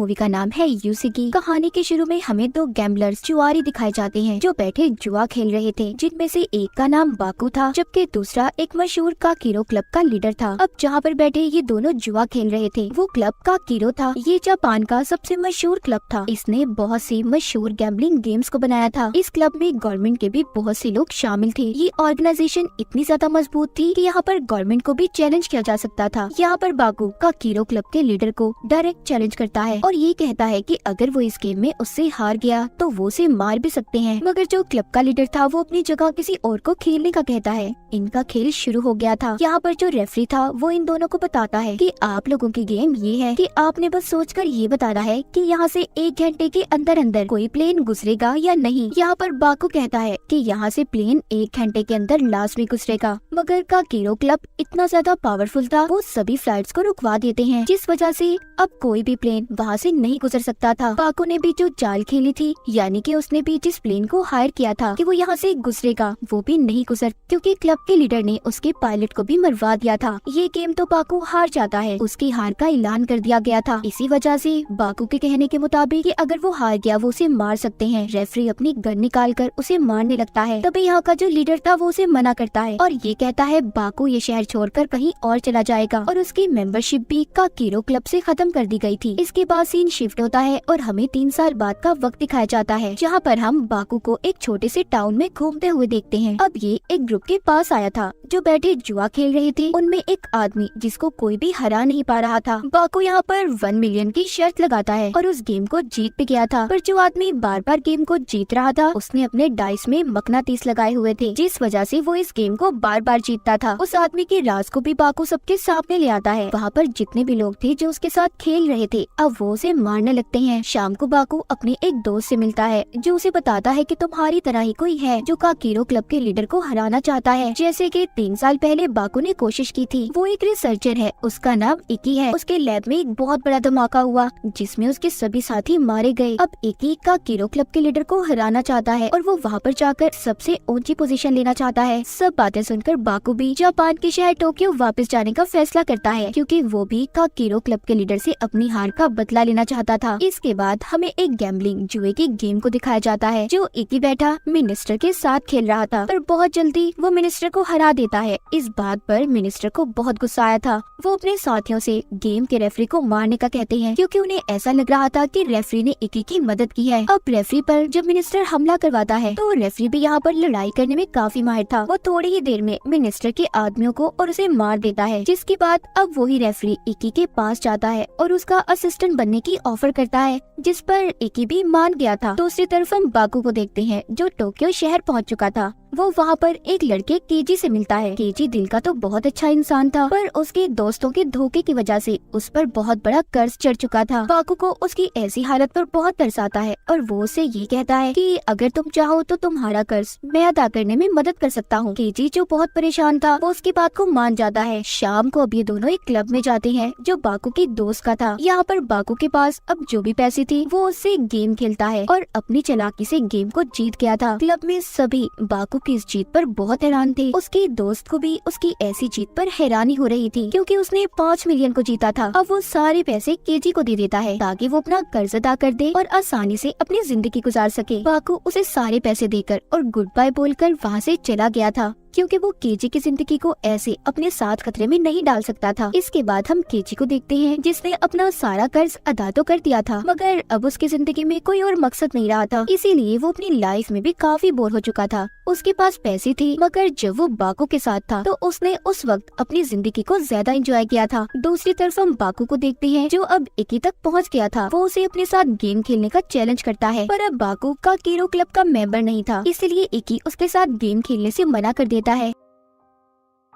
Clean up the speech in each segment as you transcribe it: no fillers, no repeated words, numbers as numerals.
Movie का नाम है यूसिकी। कहानी के शुरू में हमें दो गैम्बलर्स जुआरी दिखाए जाते हैं जो बैठे जुआ खेल रहे थे, जिनमें से एक का नाम बाकू था जबकि दूसरा एक मशहूर काकीरो क्लब का लीडर था। अब जहाँ पर बैठे ये दोनों जुआ खेल रहे थे वो क्लब काकीरो था। ये जापान का सबसे मशहूर क्लब था। इसने बहुत सी मशहूर गैम्बलिंग गेम्स को बनाया था। इस क्लब में गवर्नमेंट के भी बहुत से लोग शामिल थे। ये ऑर्गेनाइजेशन इतनी ज्यादा मजबूत थी कि यहाँ पर गवर्नमेंट को भी चैलेंज किया जा सकता था। यहाँ पर बाकू काकीरो क्लब के लीडर को डायरेक्ट चैलेंज करता है और ये कहता है कि अगर वो इस गेम में उससे हार गया तो वो उसे मार भी सकते हैं। मगर जो क्लब का लीडर था वो अपनी जगह किसी और को खेलने का कहता है। इनका खेल शुरू हो गया था। यहाँ पर जो रेफरी था वो इन दोनों को बताता है कि आप लोगों की गेम ये है कि आपने बस सोचकर ये बताना है कि यहाँ से 1 घंटे के अंदर अंदर कोई प्लेन गुजरेगा या नहीं। यहाँ पर बाकू कहता है कि यहाँ से प्लेन 1 घंटे के अंदर लास्ट में गुजरेगा। मगर काकीरो क्लब इतना ज्यादा पावरफुल था, वो सभी फ्लाइट्स को रुकवा देते हैं, जिस वजह से अब कोई भी प्लेन वहाँ से नहीं गुजर सकता था। बाकू ने भी जो चाल खेली थी, यानी कि उसने भी जिस प्लेन को हायर किया था कि वो यहाँ से गुजरेगा, वो भी नहीं गुजर, क्योंकि क्लब के लीडर ने उसके पायलट को भी मरवा दिया था। ये गेम तो बाकू हार जाता है। उसकी हार का ऐलान कर दिया गया था। इसी वजह से बाकू के कहने के मुताबिक कि अगर वो हार गया वो उसे मार सकते हैं। रेफरी अपनी गन निकाल कर उसे मारने लगता है। तभी यहाँ का जो लीडर था वो उसे मना करता है और ये कहता है बाकू ये शहर छोड़कर कहीं और चला जाएगा और उसकी मेंबरशिप भी काकीरो क्लब से खत्म कर दी गई थी। इसके बाद सीन शिफ्ट होता है और हमें 3 साल बाद का वक्त दिखाया जाता है, जहाँ पर हम बाकू को एक छोटे से टाउन में घूमते हुए देखते हैं। अब ये एक ग्रुप के पास आया था जो बैठे जुआ खेल रहे थे। उनमें एक आदमी जिसको कोई भी हरा नहीं पा रहा था। बाकू यहाँ पर 1 मिलियन की शर्त लगाता है और उस गेम को जीत भी गया था। पर जो आदमी बार बार गेम को जीत रहा था उसने अपने डाइस में मकनातीस लगाए हुए थे, जिस वजह से वो इस गेम को बार बार जीतता था। उस आदमी के राज को भी बाकू सबके सामने ले आता है। वहाँ पर जितने भी लोग थे जो उसके साथ खेल रहे थे अब वो उसे मारने लगते हैं। शाम को बाकू अपने एक दोस्त से मिलता है जो उसे बताता है कि तुम्हारी तरह ही कोई है जो काकीरो क्लब के लीडर को हराना चाहता है, जैसे कि 3 साल पहले बाकू ने कोशिश की थी। वो एक रिसर्चर है, उसका नाम इकी है। उसके लैब में एक बहुत बड़ा धमाका हुआ जिसमें उसके सभी साथी मारे गए। अब इकी काकीरो क्लब के लीडर को हराना चाहता है और वो वहाँ पर जाकर सबसे ऊंची पोजीशन लेना चाहता है। सब बातें सुनकर बाकू भी जापान के शहर टोक्यो वापस जाने का फैसला करता है, क्योंकि वो भी काकीरो क्लब के लीडर से अपनी हार का बदला लेना चाहता था। इसके बाद हमें एक गैम्बलिंग जुए की गेम को दिखाया जाता है जो इकी बैठा मिनिस्टर के साथ खेल रहा था, पर बहुत जल्दी वो मिनिस्टर को हरा देता है। इस बात पर मिनिस्टर को बहुत गुस्सा आया था। वो अपने साथियों से गेम के रेफरी को मारने का कहते हैं, क्योंकि उन्हें ऐसा लग रहा था कि रेफरी ने इकी की मदद की है। अब रेफरी पर जब मिनिस्टर हमला करवाता है तो रेफरी भी यहाँ पर लड़ाई करने में काफी माहिर था। वो थोड़ी ही देर में मिनिस्टर के आदमियों को और उसे मार देता है, जिसके बाद अब वही रेफरी इकी के पास जाता है और उसका असिस्टेंट बनने की ऑफर करता है, जिस पर इकी भी मान गया था। दूसरी तरफ हम बाकू को देखते हैं जो टोक्यो शहर पहुंच चुका था। वो वहाँ पर एक लड़के केजी से मिलता है। केजी दिल का तो बहुत अच्छा इंसान था, पर उसके दोस्तों के धोखे की वजह से उस पर बहुत बड़ा कर्ज चढ़ चुका था। बाकू को उसकी ऐसी हालत पर बहुत तरस आता है और वो उससे ये कहता है कि अगर तुम चाहो तो तुम्हारा कर्ज मैं अदा करने में मदद कर सकता हूँ। केजी जो बहुत परेशान था वो उसकी बात को मान जाता है। शाम को अब ये दोनों एक क्लब में जाते हैं जो बाकू की दोस्त का था। यहाँ पर बाकू के पास अब जो भी पैसे थे वो उससे गेम खेलता है और अपनी चालाकी से गेम को जीत गया था। क्लब में सभी बाकू की इस जीत पर बहुत हैरान थे। उसके दोस्त को भी उसकी ऐसी जीत पर हैरानी हो रही थी, क्योंकि उसने 5 मिलियन को जीता था। अब वो सारे पैसे केजी को दे देता है ताकि वो अपना कर्ज अदा कर दे और आसानी से अपनी जिंदगी गुजार सके। बाकू उसे सारे पैसे देकर और गुड बाय बोलकर वहाँ से चला गया था, क्योंकि वो केजी की जिंदगी को ऐसे अपने साथ खतरे में नहीं डाल सकता था। इसके बाद हम केजी को देखते हैं जिसने अपना सारा कर्ज अदा तो कर दिया था, मगर अब उसकी जिंदगी में कोई और मकसद नहीं रहा था, इसीलिए वो अपनी लाइफ में भी काफी बोर हो चुका था। उसके पास पैसे थे, मगर जब वो बाकू के साथ था तो उसने उस वक्त अपनी जिंदगी को ज्यादा एंजॉय किया था। दूसरी तरफ हम बाकू को देखते हैं जो अब इकी तक पहुँच गया था। वो उसे अपने साथ गेम खेलने का चैलेंज करता है, पर अब बाकू काकीरो क्लब का मेंबर नहीं था, इसलिए इकी उसके साथ गेम खेलने से मना कर देता है।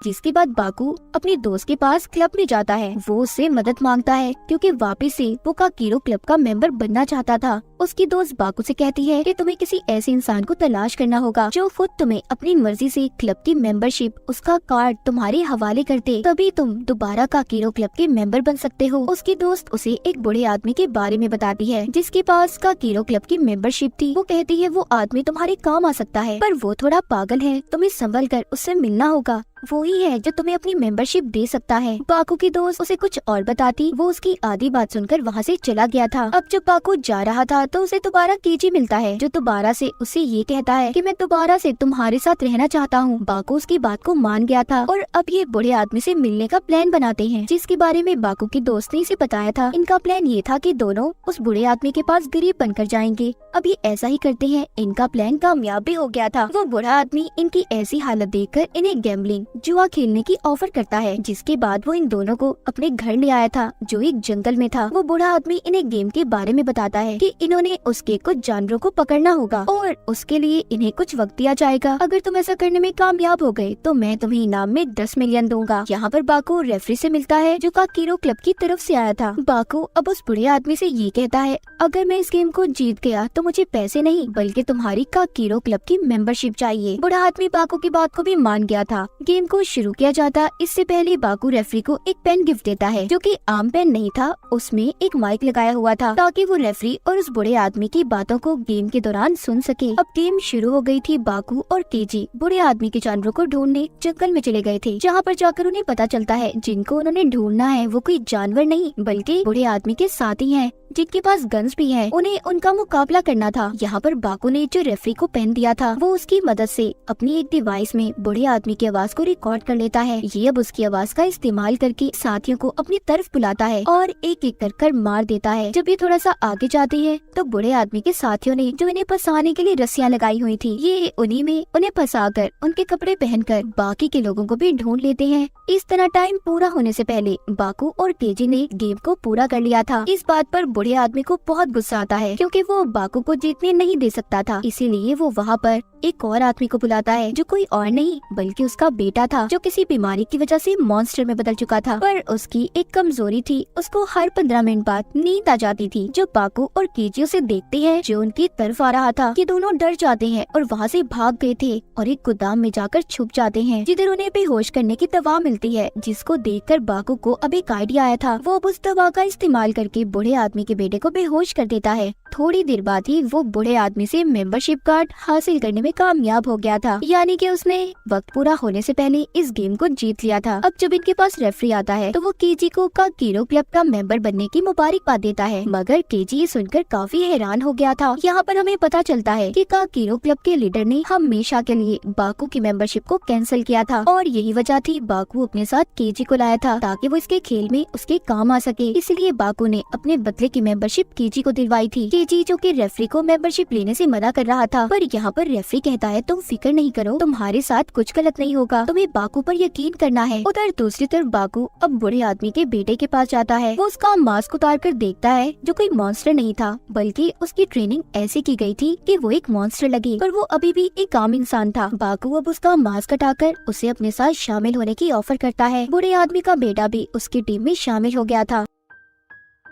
जिसके बाद बाकू अपने दोस्त के पास क्लब में जाता है। वो उससे मदद मांगता है क्योंकि वापस से वो काकीरो क्लब का मेंबर बनना चाहता था। उसकी दोस्त बाकू से कहती है कि तुम्हें किसी ऐसे इंसान को तलाश करना होगा जो खुद तुम्हें अपनी मर्जी से क्लब की मेंबरशिप, उसका कार्ड तुम्हारे हवाले कर दे, तभी तुम दोबारा काकीरो क्लब के मेंबर बन सकते हो। उसकी दोस्त उसे एक बूढ़े आदमी के बारे में बताती है जिसके पास काकीरो क्लब की मेंबरशिप थी। वो कहती है वो आदमी तुम्हारे काम आ सकता है, पर वो थोड़ा पागल है, तुम्हें संभल कर उससे मिलना होगा। वो ही है जो तुम्हें अपनी मेंबरशिप दे सकता है। बाकू की दोस्त उसे कुछ और बताती, वो उसकी आधी बात सुनकर वहाँ से चला गया था। अब जब बाकू जा रहा था तो उसे दोबारा केजी मिलता है, जो दोबारा से उसे ये कहता है कि मैं दोबारा से तुम्हारे साथ रहना चाहता हूँ। बाकू उसकी बात को मान गया था और अब ये बूढ़े आदमी से मिलने का प्लान बनाते हैं, जिसके बारे में बाकू की दोस्त ने इसे बताया था। इनका प्लान ये था कि दोनों उस बूढ़े आदमी के पास गरीब बनकर जाएंगे। अब ये ऐसा ही करते हैं। इनका प्लान कामयाब भी हो गया था। वो बूढ़ा आदमी इनकी ऐसी हालत देखकर इन्हें गैम्बलिंग जुआ खेलने की ऑफर करता है, जिसके बाद वो इन दोनों को अपने घर ले आया था, जो एक जंगल में था। वो बूढ़ा आदमी इन्हें गेम के बारे में बताता है कि इन्होंने उसके कुछ जानवरों को पकड़ना होगा और उसके लिए इन्हें कुछ वक्त दिया जाएगा। अगर तुम ऐसा करने में कामयाब हो गए तो मैं तुम्हें इनाम में 10 मिलियन दूंगा। यहाँ पर बाकू रेफरी से मिलता है, जो काकीरो क्लब की तरफ से आया था। बाकू अब उस बूढ़े आदमी से ये कहता है, अगर मैं इस गेम को जीत गया तो मुझे पैसे नहीं बल्कि तुम्हारी काकीरो क्लब की मेंबरशिप चाहिए। बूढ़ा आदमी बाकू की बात को भी मान गया था। गेम को शुरू किया जाता इससे पहले बाकू रेफरी को एक पेन गिफ्ट देता है, जो कि आम पेन नहीं था, उसमें एक माइक लगाया हुआ था ताकि वो रेफरी और उस बूढ़े आदमी की बातों को गेम के दौरान सुन सके। अब गेम शुरू हो गई थी। बाकू और केजी बूढ़े आदमी के जानवरों को ढूंढने जंगल में चले गए थे, जहाँ पर जाकर उन्हें पता चलता है जिनको उन्होंने ढूंढना है वो कोई जानवर नहीं बल्कि बूढ़े आदमी के साथी हैं, जिनके पास गन्स भी हैं। उन्हें उनका मुकाबला करना था। यहाँ पर बाकू ने जो रेफरी को पेन दिया था वो उसकी मदद से अपनी एक डिवाइस में बूढ़े आदमी की आवाज को रिकॉर्ड कर लेता है। ये अब उसकी आवाज का इस्तेमाल करके साथियों को अपनी तरफ बुलाता है और एक एक कर मार देता है। जब ये थोड़ा सा आगे जाती है तो बूढ़े आदमी के साथियों ने जो इन्हें फंसाने के लिए रस्सियां लगाई हुई थी, ये उन्हीं में उन्हें फंसाकर उनके कपड़े पहनकर बाकी के लोगों को भी ढूंढ लेते हैं। इस तरह टाइम पूरा होने से पहले बाकू और केजी ने गेम को पूरा कर लिया था। इस बात पर बूढ़े आदमी को बहुत गुस्सा आता है, क्योंकि वो बाकू को जीतने नहीं दे सकता था। इसीलिए वो वहाँ पर एक और आदमी को बुलाता है, जो कोई और नहीं बल्कि उसका बेटा था, जो किसी बीमारी की वजह से मॉन्स्टर में बदल चुका था। पर उसकी एक कमजोरी थी, उसको हर 15 मिनट बाद नींद आ जाती थी। जो बाकू और केजी उसे देखते हैं जो उनकी तरफ आ रहा था, ये दोनों डर जाते हैं और वहाँ से भाग गए थे और एक गोदाम में जाकर छुप जाते हैं, जिधर उन्हें बेहोश करने की दवा मिलती है, जिसको देखकर बाकू को अब एक आइडिया आया था। वो अब उस दवा का इस्तेमाल करके बूढ़े आदमी के बेटे को बेहोश कर देता है। थोड़ी देर बाद ही वो बूढ़े आदमी से मेंबरशिप कार्ड हासिल करने में कामयाब हो गया था, यानी कि उसने वक्त पूरा होने से पहले इस गेम को जीत लिया था। अब जब इनके पास रेफरी आता है तो वो केजी को काकीरो क्लब का मेंबर बनने की मुबारकबाद देता है, मगर केजी ये सुनकर काफी हैरान हो गया था। यहाँ पर हमें पता चलता है कि काकीरो क्लब के लीडर ने हमेशा के लिए बाकू की मेंबरशिप को कैंसिल किया था और यही वजह थी बाकू अपने साथ केजी को लाया था ताकि वो इसके खेल में उसके काम आ सके। इसलिए बाकू ने अपने बदले की मेंबरशिप केजी को दिलवाई थी। केजी जो कि रेफरी को मेंबरशिप लेने से मना कर रहा था, पर यहाँ पर रेफरी कहता है तुम फिक्र नहीं करो, तुम्हारे साथ कुछ गलत नहीं होगा, तुम्हें बाकू पर यकीन करना है। उधर दूसरी तरफ बाकू अब बूढ़े आदमी के बेटे के पास जाता है। वो उसका मास्क उतार कर देखता है, जो कोई मॉन्स्टर नहीं था बल्कि उसकी ट्रेनिंग ऐसी की गई थी कि वो एक मॉन्स्टर लगे, पर वो अभी भी एक आम इंसान था। बाकू अब उसका मास्क हटाकर उसे अपने साथ शामिल होने की ऑफर करता है। बूढ़े आदमी का बेटा भी उसकी टीम में शामिल हो गया था।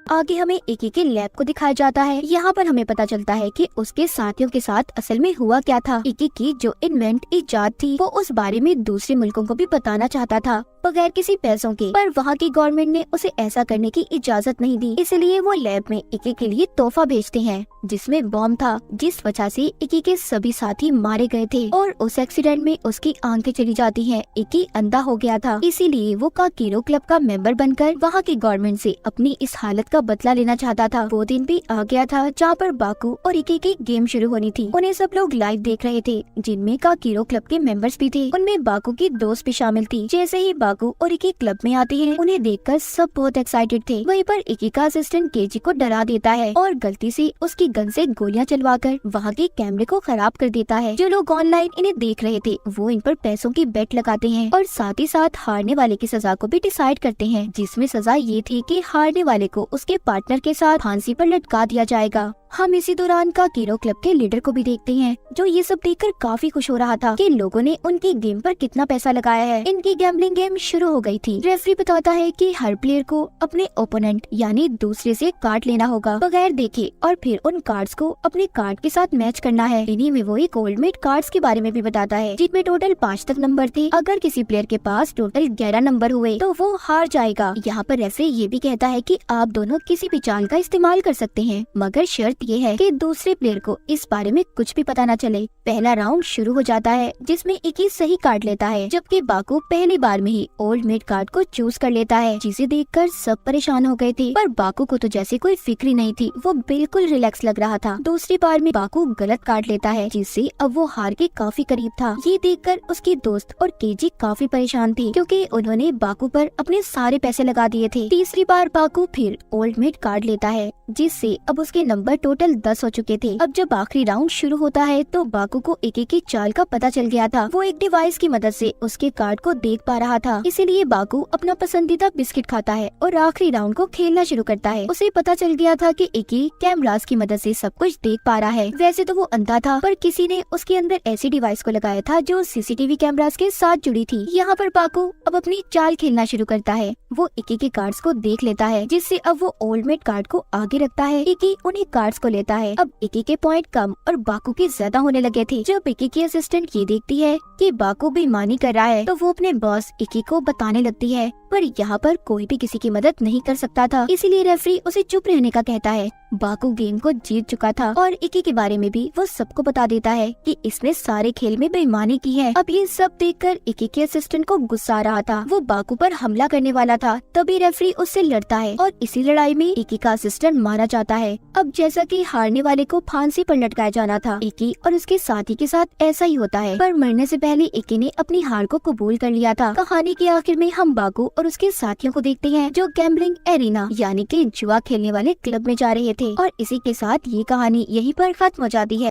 आगे हमें इकी के लैब को दिखाया जाता है। यहाँ पर हमें पता चलता है कि उसके साथियों के साथ असल में हुआ क्या था। इकी की जो इजाद थी वो उस बारे में दूसरे मुल्कों को भी बताना चाहता था बगैर किसी पैसों के, पर वहाँ की गवर्नमेंट ने उसे ऐसा करने की इजाजत नहीं दी। इसलिए वो लैब में इकी के लिए तोहफा भेजते हैं, जिसमें बॉम्ब था, जिस वजह से इकी के सभी साथी मारे गए थे और उस एक्सीडेंट में उसकी आंखें चली जाती हैं। इकी अंधा हो गया था, इसीलिए वो काकीरो क्लब का मेंबर बनकर वहाँ की गवर्नमेंट से अपनी इस हालत का बदला लेना चाहता था। वो दिन भी आ गया था जहाँ पर बाकू और इकी की गेम शुरू होनी थी। उन्हें सब लोग लाइव देख रहे थे, जिनमें काकीरो क्लब के मेंबर्स भी थे। उनमें बाकू की दोस्त भी शामिल थी। जैसे ही बाकू और इकी क्लब में आती है, उन्हें देखकर सब बहुत एक्साइटेड थे। वहीं पर इकी का असिस्टेंट केजी को डरा देता है और गलती से उसकी गन से गोलियां चलवाकर वहाँ के कैमरे को खराब कर देता है। जो लोग ऑनलाइन इन्हें देख रहे थे वो इन पर पैसों की बेट लगाते हैं और साथ ही साथ हारने वाले की सजा को भी डिसाइड करते हैं, जिसमें सजा ये थी कि हारने वाले को उसके पार्टनर के साथ फांसी पर लटका दिया जाएगा। हम इसी दौरान काकीरो क्लब के लीडर को भी देखते हैं, जो ये सब देखकर काफी खुश हो रहा था कि लोगों ने उनकी गेम पर कितना पैसा लगाया है। इनकी गैम्बलिंग गेम शुरू हो गई थी। रेफरी बताता है कि हर प्लेयर को अपने ओपोनेंट यानी दूसरे से कार्ड लेना होगा बगैर देखे और फिर उन कार्ड्स को अपने कार्ड के साथ मैच करना है। इन्हीं में वो एक ओल्डमेट कार्ड्स के बारे में भी बताता है, जिनमें टोटल 5 तक नंबर थे। अगर किसी प्लेयर के पास टोटल 11 नंबर हुए तो वो हार जाएगा। यहाँ पर रेफरी ये भी कहता है कि आप दोनों किसी भी चाल का इस्तेमाल कर सकते हैं, मगर शर्त ये है कि दूसरे प्लेयर को इस बारे में कुछ भी पता न चले। पहला राउंड शुरू हो जाता है जिसमें इकी सही कार्ड लेता है, जबकि बाकू पहली बार में ही ओल्ड मेट कार्ड को चूज कर लेता है, जिसे देखकर सब परेशान हो गए थे। पर बाकू को तो जैसे कोई फिक्र ही नहीं थी, वो बिल्कुल रिलैक्स लग रहा था। दूसरी बार में बाकू गलत कार्ड लेता है, जिससे अब वो हार के काफी करीब था। ये देखकर उसके दोस्त और केजी काफी परेशान थी, क्योंकि उन्होंने बाकू पर अपने सारे पैसे लगा दिए थे। तीसरी बार बाकू फिर ओल्ड मेट कार्ड लेता है, जिससे अब उसके नंबर टोटल 10 हो चुके थे। अब जब आखिरी राउंड शुरू होता है तो बाकू को एक की चाल का पता चल गया था। वो एक डिवाइस की मदद से उसके कार्ड को देख पा रहा था, इसीलिए बाकू अपना पसंदीदा बिस्किट खाता है और आखिरी राउंड को खेलना शुरू करता है। उसे पता चल गया था कि इकी कैमरास की मदद से सब कुछ देख पा रहा है। वैसे तो वो अंधा था, पर किसी ने उसके अंदर ऐसी डिवाइस को लगाया था जो सीसीटीवी कैमरास के साथ जुड़ी थी। यहाँ पर बाकू अब अपनी चाल खेलना शुरू करता है। वो इकी के कार्ड्स को देख लेता है, जिससे अब वो ओल्ड मेट कार्ड को आगे रखता है। इकी उन्हीं कार्ड्स को लेता है। अब इकी के पॉइंट कम और बाकू के ज्यादा होने लगे थे। जब इकी की असिस्टेंट ये देखती है कि बाकू बेईमानी कर रहा है, तो वो अपने बॉस इकी को बताने लगती है, पर यहाँ पर कोई भी किसी की मदद नहीं कर सकता था, इसीलिए रेफरी उसे चुप रहने का कहता है। बाकू गेम को जीत चुका था और इकी के बारे में भी वो सबको बता देता है कि इसने सारे खेल में बेईमानी की है। अब ये सब देखकर इकी के असिस्टेंट को गुस्सा आ रहा था। वो बाकू पर हमला करने वाला था, तभी रेफरी उससे लड़ता है और इसी लड़ाई में इकी का असिस्टेंट मारा जाता है। अब जैसा कि हारने वाले को फांसी पर लटकाया जाना था, इकी और उसके साथी के साथ ऐसा ही होता है, पर मरने से पहले इकी ने अपनी हार को कबूल कर लिया था। कहानी के आखिर में हम बाकू और उसके साथियों को देखते हैं, जो गैम्बलिंग एरिना यानी कि जुआ खेलने वाले क्लब में जा रहे थे। और इसी के साथ ये कहानी यहीं पर खत्म हो जाती है।